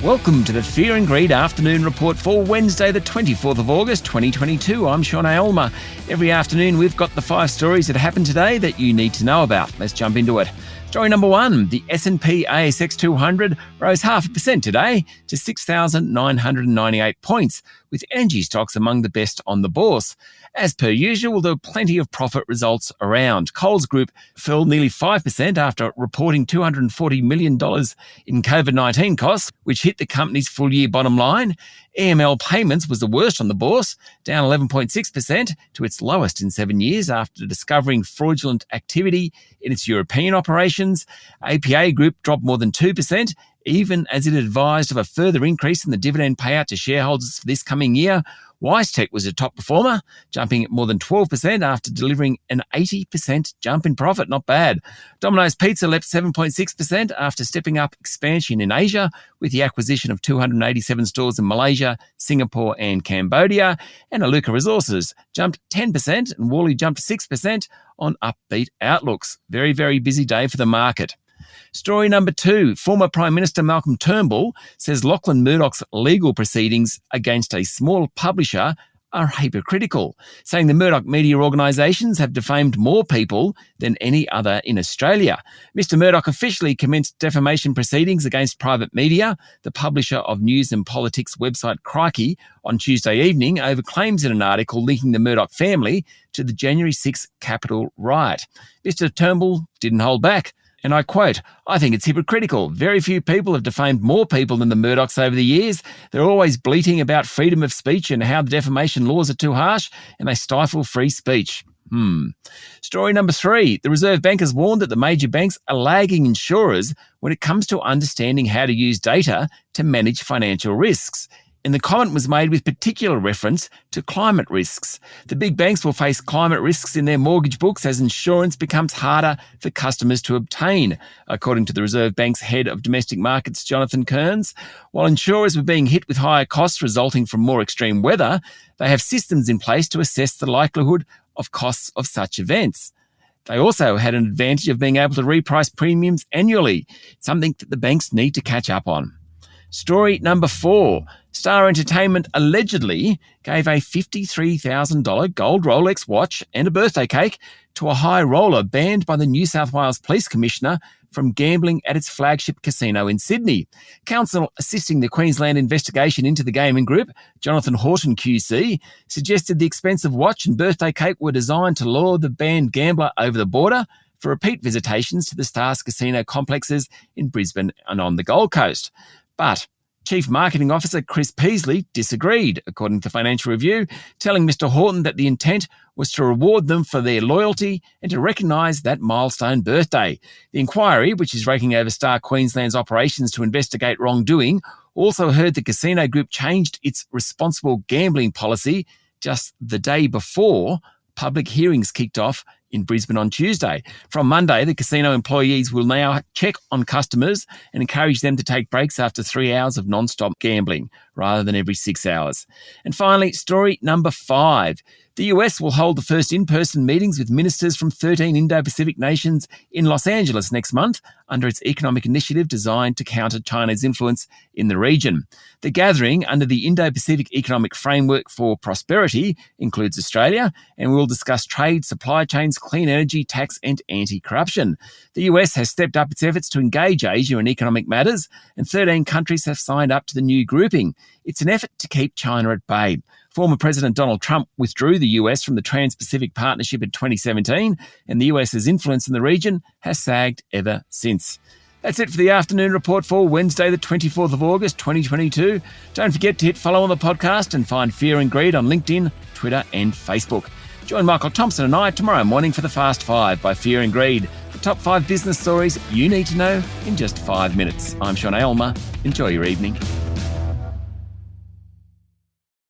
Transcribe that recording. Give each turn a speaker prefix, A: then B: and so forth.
A: Welcome to the Fear and Greed Afternoon Report for Wednesday, the 24th of August, 2022. I'm Sean Aylmer. Every afternoon, we've got the 5 stories that happened today that you need to know about. Let's jump into it. Story number 1, the S&P ASX 200 rose 0.5% today to 6,998 points, with energy stocks among the best on the bourse. As per usual, there were plenty of profit results around. Coles Group fell nearly 5% after reporting $240 million in COVID-19 costs, which hit the company's full-year bottom line. EML Payments was the worst on the bourse, down 11.6% to its lowest in 7 years after discovering fraudulent activity in its European operations. APA Group dropped more than 2%, even as it advised of a further increase in the dividend payout to shareholders for this coming year. WiseTech was a top performer, jumping at more than 12% after delivering an 80% jump in profit. Not bad. Domino's Pizza leapt 7.6% after stepping up expansion in Asia with the acquisition of 287 stores in Malaysia, Singapore and Cambodia. And Iluka Resources jumped 10% and Worley jumped 6% on upbeat outlooks. Very, very busy day for the market. Story number 2, former Prime Minister Malcolm Turnbull says Lachlan Murdoch's legal proceedings against a small publisher are hypocritical, saying the Murdoch media organisations have defamed more people than any other in Australia. Mr Murdoch officially commenced defamation proceedings against Private Media, the publisher of news and politics website Crikey, on Tuesday evening over claims in an article linking the Murdoch family to the January 6 Capitol riot. Mr Turnbull didn't hold back. And I quote, "I think it's hypocritical. Very few people have defamed more people than the Murdochs over the years. They're always bleating about freedom of speech and how the defamation laws are too harsh and they stifle free speech." Story number 3, the Reserve Bank has warned that the major banks are lagging insurers when it comes to understanding how to use data to manage financial risks. And the comment was made with particular reference to climate risks. The big banks will face climate risks in their mortgage books as insurance becomes harder for customers to obtain, according to the Reserve Bank's head of domestic markets, Jonathan Kearns. While insurers were being hit with higher costs resulting from more extreme weather, they have systems in place to assess the likelihood of costs of such events. They also had an advantage of being able to reprice premiums annually, something that the banks need to catch up on. Story number 4. Star Entertainment allegedly gave a $53,000 gold Rolex watch and a birthday cake to a high roller banned by the New South Wales Police Commissioner from gambling at its flagship casino in Sydney. Counsel assisting the Queensland investigation into the gaming group, Jonathan Horton QC, suggested the expensive watch and birthday cake were designed to lure the banned gambler over the border for repeat visitations to the Stars casino complexes in Brisbane and on the Gold Coast. But Chief Marketing Officer Chris Peasley disagreed, according to Financial Review, telling Mr Horton that the intent was to reward them for their loyalty and to recognise that milestone birthday. The inquiry, which is raking over Star Queensland's operations to investigate wrongdoing, also heard the casino group changed its responsible gambling policy just the day before public hearings kicked off in Brisbane on Tuesday. From Monday, the casino employees will now check on customers and encourage them to take breaks after 3 hours of non-stop gambling rather than every 6 hours. And finally, story number 5. The US will hold the first in-person meetings with ministers from 13 Indo-Pacific nations in Los Angeles next month under its economic initiative designed to counter China's influence in the region. The gathering under the Indo-Pacific Economic Framework for Prosperity includes Australia and will discuss trade, supply chains, clean energy, tax and anti-corruption. The US has stepped up its efforts to engage Asia in economic matters and 13 countries have signed up to the new grouping. It's an effort to keep China at bay. Former President Donald Trump withdrew the US from the Trans-Pacific Partnership in 2017, and the US's influence in the region has sagged ever since. That's it for the afternoon report for Wednesday, the 24th of August, 2022. Don't forget to hit follow on the podcast and find Fear and Greed on LinkedIn, Twitter and Facebook. Join Michael Thompson and I tomorrow morning for the Fast 5 by Fear and Greed, the top 5 business stories you need to know in just 5 minutes. I'm Sean Aylmer. Enjoy your evening.